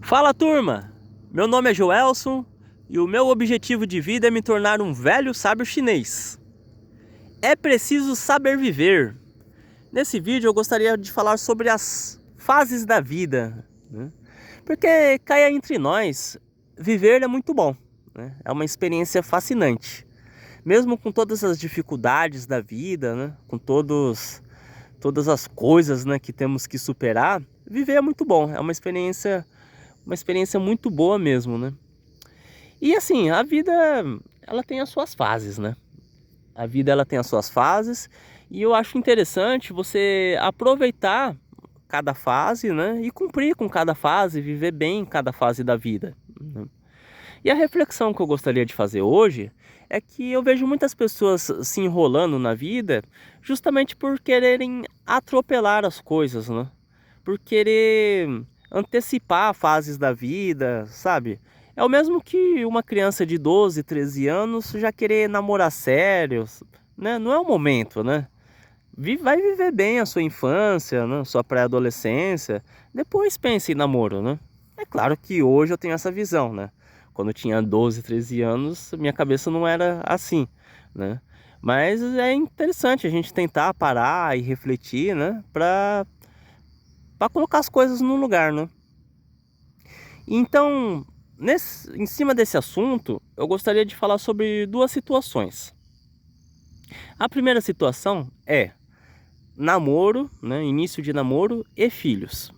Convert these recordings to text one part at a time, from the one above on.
Fala, turma! Meu nome é Joelson e o meu objetivo de vida é me tornar um velho sábio chinês. É preciso saber viver. Nesse vídeo eu gostaria de falar sobre as fases da vida, né? Porque caia entre nós, viver é muito bom, né? É uma experiência fascinante. Mesmo com todas as dificuldades da vida, né? Com todas as coisas, né, que temos que superar, viver é muito bom. É uma experiência muito boa mesmo, né? E assim, a vida, ela tem as suas fases, né? A vida, ela tem as suas fases e eu acho interessante você aproveitar cada fase, né? E cumprir com cada fase, viver bem cada fase da vida, né? E a reflexão que eu gostaria de fazer hoje é que eu vejo muitas pessoas se enrolando na vida justamente por quererem atropelar as coisas, né? Por querer antecipar fases da vida, sabe? É o mesmo que uma criança de 12, 13 anos já querer namorar sério, né? Não é o momento, né? Vai viver bem a sua infância, né? Sua pré-adolescência, depois pense em namoro, né? É claro que hoje eu tenho essa visão, né? Quando eu tinha 12, 13 anos, minha cabeça não era assim, né? Mas é interessante a gente tentar parar e refletir, né? Para colocar as coisas no lugar, né? Então, em cima desse assunto, eu gostaria de falar sobre duas situações. A primeira situação é namoro, né? Início de namoro e filhos.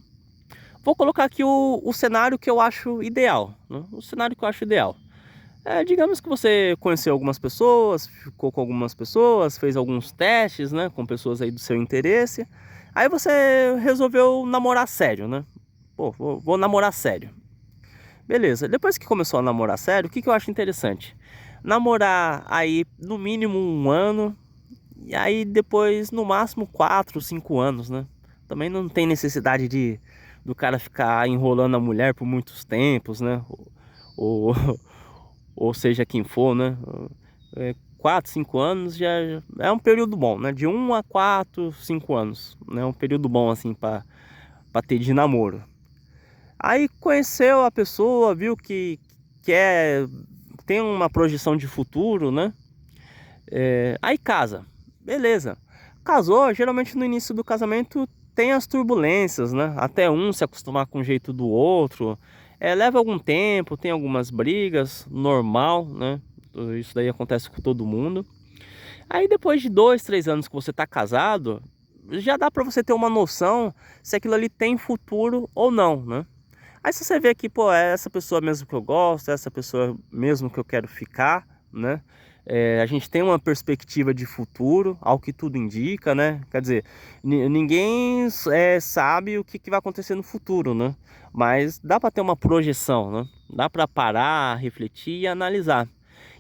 Vou colocar aqui o cenário que eu acho ideal, né? O cenário que eu acho ideal. Digamos que você conheceu algumas pessoas, ficou com algumas pessoas, fez alguns testes, né, com pessoas aí do seu interesse. Aí você resolveu namorar sério, né? Pô, vou namorar sério. Beleza, depois que começou a namorar sério, o que eu acho interessante? Namorar aí no mínimo um ano, e aí depois no máximo 4, 5 anos, né? Também não tem necessidade do cara ficar enrolando a mulher por muitos tempos, né? Ou, ou seja quem for, né? 4, 5 anos já é um período bom, né? De 1 a 4, 5 anos, né? Um período bom assim para ter de namoro. Aí conheceu a pessoa, viu que tem uma projeção de futuro, né? Aí casa, beleza. Casou, geralmente no início do casamento tem as turbulências, né? Até um se acostumar com o jeito do outro. Leva algum tempo, tem algumas brigas, normal, né? Isso daí acontece com todo mundo. Aí depois de 2, 3 anos que você tá casado, já dá pra você ter uma noção se aquilo ali tem futuro ou não, né? Aí se você vê que, pô, é essa pessoa mesmo que eu gosto, é essa pessoa mesmo que eu quero ficar, né? A gente tem uma perspectiva de futuro, ao que tudo indica, né? Quer dizer, ninguém sabe o que vai acontecer no futuro, né? Mas dá para ter uma projeção, né? Dá para parar, refletir e analisar.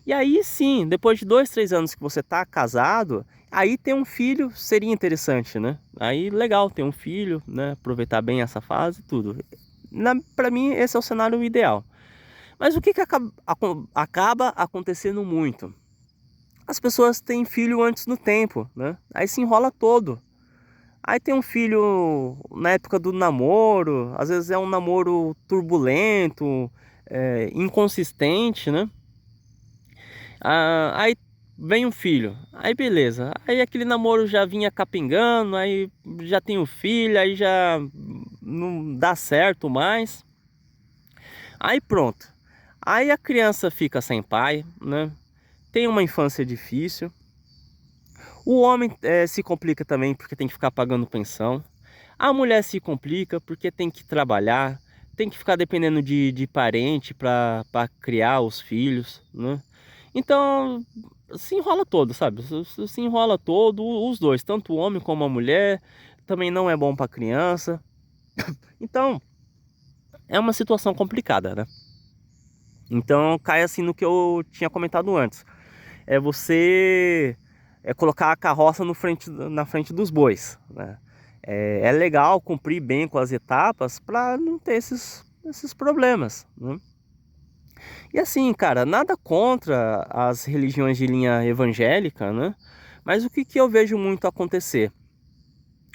E aí sim, depois de 2, 3 anos que você tá casado, aí ter um filho seria interessante, né? Aí legal ter um filho, né? Aproveitar bem essa fase e tudo. Para mim, esse é o cenário ideal. Mas o que acaba acontecendo muito? As pessoas têm filho antes do tempo, né? Aí se enrola todo. Aí tem um filho na época do namoro, às vezes é um namoro turbulento, inconsistente, né? Aí vem um filho, aí beleza. Aí aquele namoro já vinha capingando, aí já tem o filho, aí já não dá certo mais. Aí pronto. Aí a criança fica sem pai, né? Tem uma infância difícil. O homem se complica também porque tem que ficar pagando pensão. A mulher se complica porque tem que trabalhar, tem que ficar dependendo de parente para criar os filhos, né? Então se enrola todo, sabe? Se enrola todo, os dois, tanto o homem como a mulher. Também não é bom para criança. Então é uma situação complicada, né? Então cai assim no que eu tinha comentado antes. É você colocar a carroça na frente dos bois, né? É legal cumprir bem com as etapas para não ter esses problemas, né? E assim, cara, nada contra as religiões de linha evangélica, né? Mas o que eu vejo muito acontecer?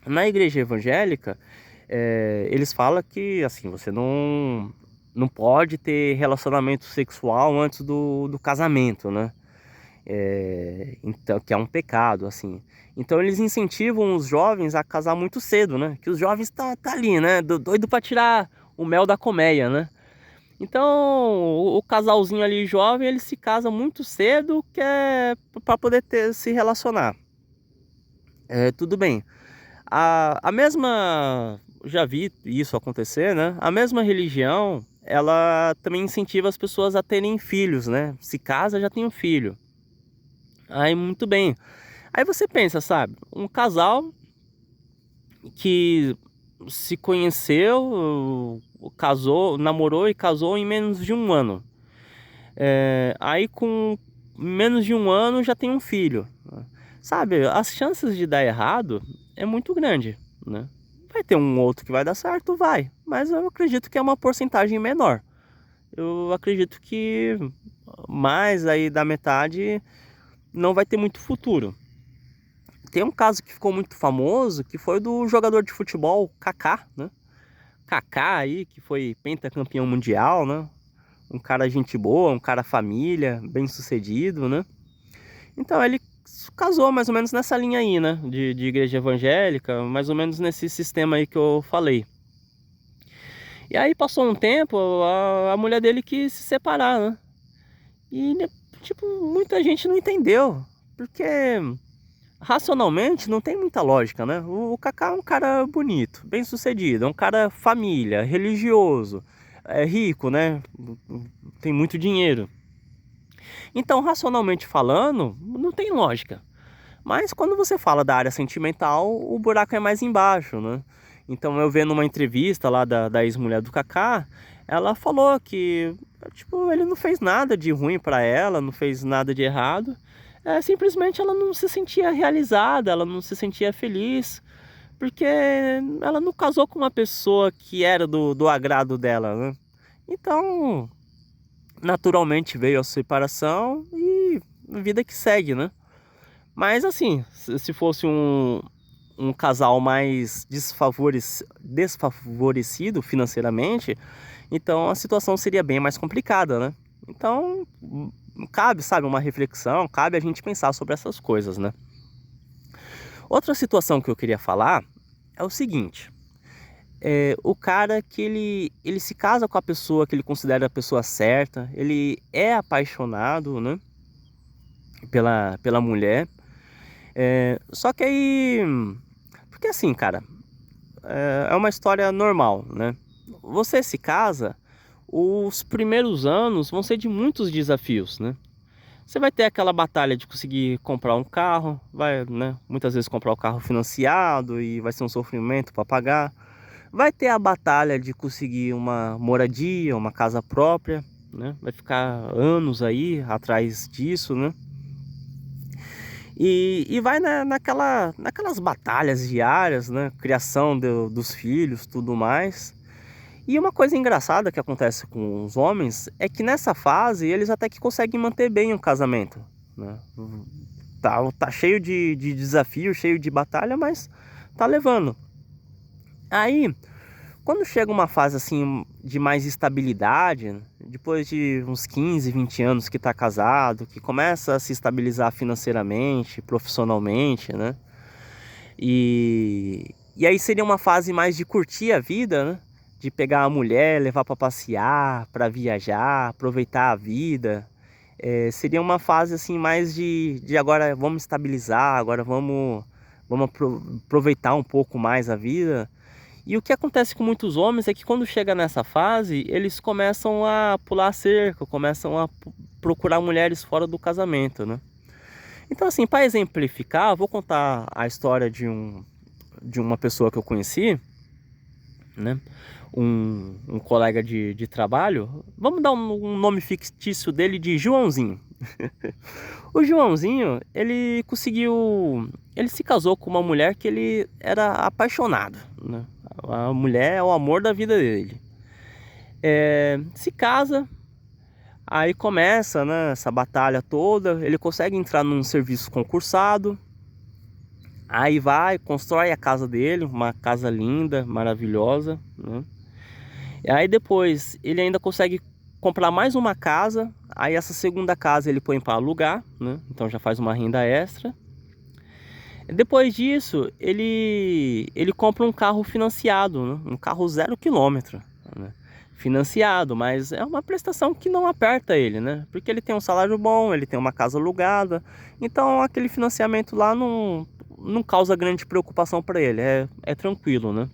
Na igreja evangélica, eles falam que assim, você não pode ter relacionamento sexual antes do casamento, né? Então, que é um pecado, assim. Então eles incentivam os jovens a casar muito cedo, né? Que os jovens tá ali, né? Doido para tirar o mel da colmeia, né? Então o casalzinho ali jovem, ele se casa muito cedo, que é para poder se relacionar. Tudo bem. A mesma, já vi isso acontecer, né? A mesma religião, ela também incentiva as pessoas a terem filhos, né? Se casa, já tem um filho. Aí, muito bem. Aí você pensa, sabe? Um casal que se conheceu, casou, namorou e casou em menos de um ano. Aí com menos de um ano já tem um filho. Sabe, as chances de dar errado é muito grande, né? Vai ter um outro que vai dar certo? Vai. Mas eu acredito que é uma porcentagem menor. Eu acredito que mais aí da metade não vai ter muito futuro. Tem um caso que ficou muito famoso, que foi do jogador de futebol Kaká, né? Kaká aí, que foi pentacampeão mundial, né? Um cara gente boa, um cara família, bem sucedido, né? Então ele casou mais ou menos nessa linha aí, né? De igreja evangélica, mais ou menos nesse sistema aí que eu falei. E aí passou um tempo, a mulher dele quis se separar, né? E, tipo, muita gente não entendeu, porque racionalmente não tem muita lógica, né? O Kaká é um cara bonito, bem sucedido, é um cara família, religioso, é rico, né? Tem muito dinheiro. Então, racionalmente falando, não tem lógica. Mas quando você fala da área sentimental, o buraco é mais embaixo, né? Então eu vendo uma entrevista lá da ex-mulher do Kaká, ela falou que, tipo, ele não fez nada de ruim pra ela, não fez nada de errado. Simplesmente ela não se sentia realizada, ela não se sentia feliz, porque ela não casou com uma pessoa que era do agrado dela, né? Então, naturalmente veio a separação e a vida que segue, né? Mas assim, se fosse um casal mais desfavorecido financeiramente, então a situação seria bem mais complicada, né? Então, cabe, sabe, uma reflexão, cabe a gente pensar sobre essas coisas, né? Outra situação que eu queria falar é o seguinte: o cara que ele se casa com a pessoa que ele considera a pessoa certa, ele é apaixonado, né, pela mulher, só que aí, porque assim, cara, é uma história normal, né? Você se casa, os primeiros anos vão ser de muitos desafios, né? Você vai ter aquela batalha de conseguir comprar um carro, vai, né, muitas vezes comprar o carro financiado e vai ser um sofrimento para pagar. Vai ter a batalha de conseguir uma moradia, uma casa própria, né? Vai ficar anos aí atrás disso, né? E vai naquelas batalhas diárias, né? Criação dos filhos, tudo mais. E uma coisa engraçada que acontece com os homens é que nessa fase eles até que conseguem manter bem o casamento, né? Tá cheio de desafio, cheio de batalha, mas tá levando. Aí, quando chega uma fase assim de mais estabilidade, depois de uns 15, 20 anos que tá casado, que começa a se estabilizar financeiramente, profissionalmente, né? E aí seria uma fase mais de curtir a vida, né? De pegar a mulher, levar para passear, para viajar, aproveitar a vida. Seria uma fase assim mais de agora vamos estabilizar, agora vamos aproveitar um pouco mais a vida. E o que acontece com muitos homens é que quando chega nessa fase, eles começam a pular a cerca, começam a procurar mulheres fora do casamento, né? Então assim, para exemplificar, vou contar a história de uma pessoa que eu conheci, né? Um colega de trabalho. Vamos dar um nome fictício dele de Joãozinho. O Joãozinho, ele se casou com uma mulher que ele era apaixonado, né? A mulher é o amor da vida dele. Se casa, aí começa, né, essa batalha toda. Ele consegue entrar num serviço concursado. Aí vai, constrói a casa dele, uma casa linda, maravilhosa, né? E aí depois ele ainda consegue comprar mais uma casa, aí essa segunda casa ele põe para alugar, né? Então já faz uma renda extra. Depois disso, ele compra um carro financiado, né? Um carro 0 km, né? Financiado, mas é uma prestação que não aperta ele, né? Porque ele tem um salário bom, ele tem uma casa alugada, então aquele financiamento lá não causa grande preocupação para ele, é tranquilo, né?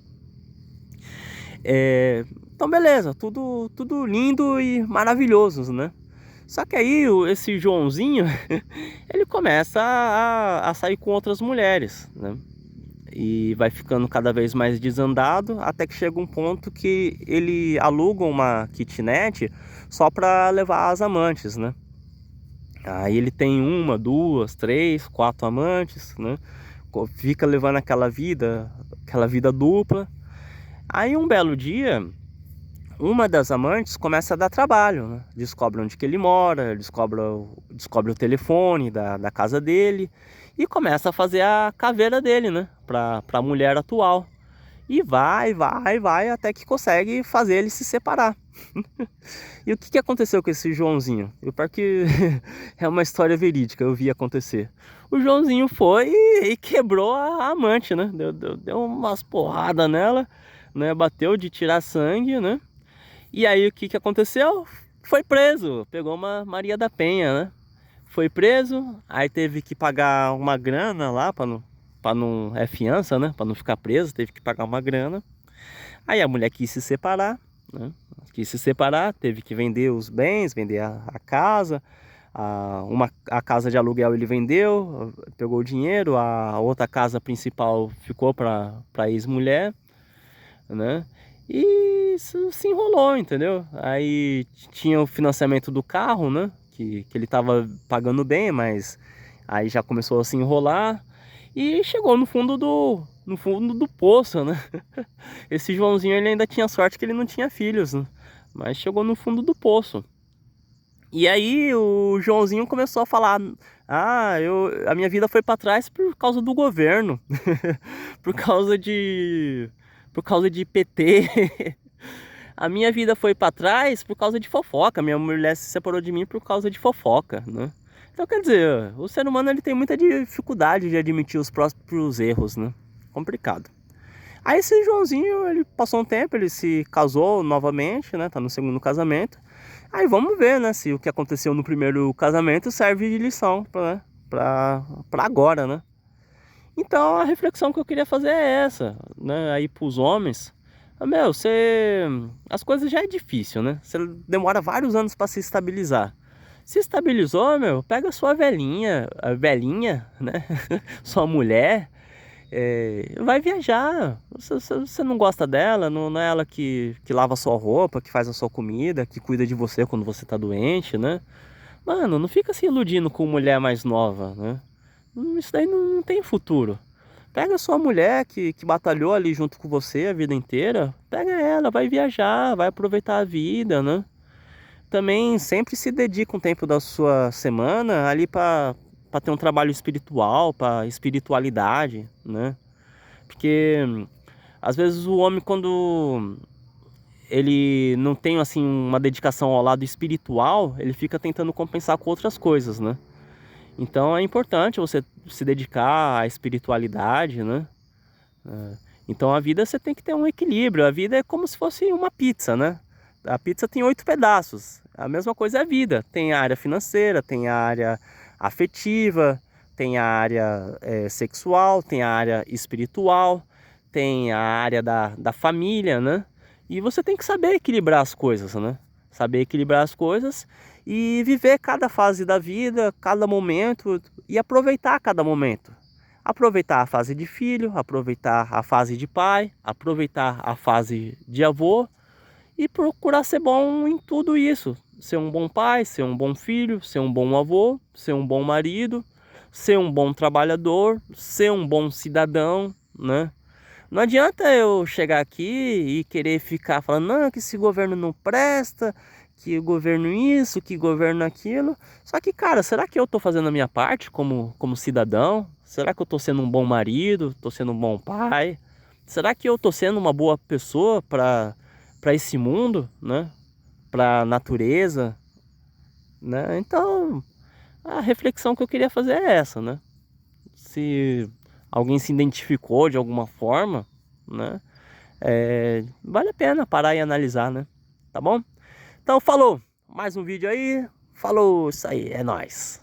Então beleza, tudo lindo e maravilhoso, né? Só que aí esse Joãozinho, ele começa a sair com outras mulheres, né? E vai ficando cada vez mais desandado, até que chega um ponto que ele aluga uma kitnet só para levar as amantes, né? Aí ele tem uma, duas, três, quatro amantes, né? Fica levando aquela vida dupla. Aí um belo dia, uma das amantes começa a dar trabalho, né? Descobre onde que ele mora, descobre o telefone da casa dele e começa a fazer a caveira dele, né? Pra mulher atual. E vai, até que consegue fazer ele se separar. E o que aconteceu com esse Joãozinho? Eu pior que é uma história verídica, eu vi acontecer. O Joãozinho foi e quebrou a amante, né? Deu umas porradas nela, né? Bateu de tirar sangue, né? E aí o que aconteceu? Foi preso, pegou uma Maria da Penha, né? Foi preso, aí teve que pagar uma grana lá para não é fiança, né? Para não ficar preso, teve que pagar uma grana. Aí a mulher quis se separar, né? Quis se separar, teve que vender os bens, vender a casa. A casa de aluguel ele vendeu, pegou o dinheiro, a outra casa principal ficou para a ex-mulher, né? E isso se enrolou, entendeu? Aí tinha o financiamento do carro, né? Que ele tava pagando bem, mas aí já começou a se enrolar e chegou no fundo do poço, né? Esse Joãozinho ele ainda tinha sorte que ele não tinha filhos, né? Mas chegou no fundo do poço. E aí o Joãozinho começou a falar: a minha vida foi para trás por causa do governo, por causa de PT. A minha vida foi para trás por causa de fofoca. Minha mulher se separou de mim por causa de fofoca, né? Então quer dizer, o ser humano ele tem muita dificuldade de admitir os próprios erros, né? Complicado. Aí esse Joãozinho, ele passou um tempo, ele se casou novamente, né? Tá no segundo casamento. Aí vamos ver, né? Se o que aconteceu no primeiro casamento serve de lição pra agora, né? Então a reflexão que eu queria fazer é essa, né? Aí pros homens, as coisas já é difícil, né? Você demora vários anos para se estabilizar. Se estabilizou, pega a sua velhinha, né? Sua mulher, vai viajar. Você não gosta dela, não é ela que lava a sua roupa, que faz a sua comida, que cuida de você quando você tá doente, né? Mano, não fica se iludindo com mulher mais nova, né? Isso daí não tem futuro. Pega a sua mulher que batalhou ali junto com você a vida inteira, pega ela, vai viajar, vai aproveitar a vida, né? Também sempre se dedica um tempo da sua semana ali para ter um trabalho espiritual, para espiritualidade, né? Porque às vezes o homem, quando ele não tem assim uma dedicação ao lado espiritual, ele fica tentando compensar com outras coisas, né? Então é importante você se dedicar à espiritualidade, né? Então a vida você tem que ter um equilíbrio. A vida é como se fosse uma pizza, né? A pizza tem 8 pedaços. A mesma coisa é a vida. Tem a área financeira, tem a área afetiva, tem a área sexual, tem a área espiritual, tem a área da família, né? E você tem que saber equilibrar as coisas, né? Saber equilibrar as coisas e viver cada fase da vida, cada momento e aproveitar cada momento. Aproveitar a fase de filho, aproveitar a fase de pai, aproveitar a fase de avô e procurar ser bom em tudo isso. Ser um bom pai, ser um bom filho, ser um bom avô, ser um bom marido, ser um bom trabalhador, ser um bom cidadão, né? Não adianta eu chegar aqui e querer ficar falando, não, que esse governo não presta, que o governo isso, que o governo aquilo. Só que, cara, será que eu tô fazendo a minha parte como cidadão? Será que eu tô sendo um bom marido? Tô sendo um bom pai? Será que eu tô sendo uma boa pessoa para para esse mundo, né? Para a natureza, né? Então, a reflexão que eu queria fazer é essa, né? Se alguém se identificou de alguma forma, né? Vale a pena parar e analisar, né? Tá bom? Então, falou! Mais um vídeo aí. Falou! Isso aí, é nóis!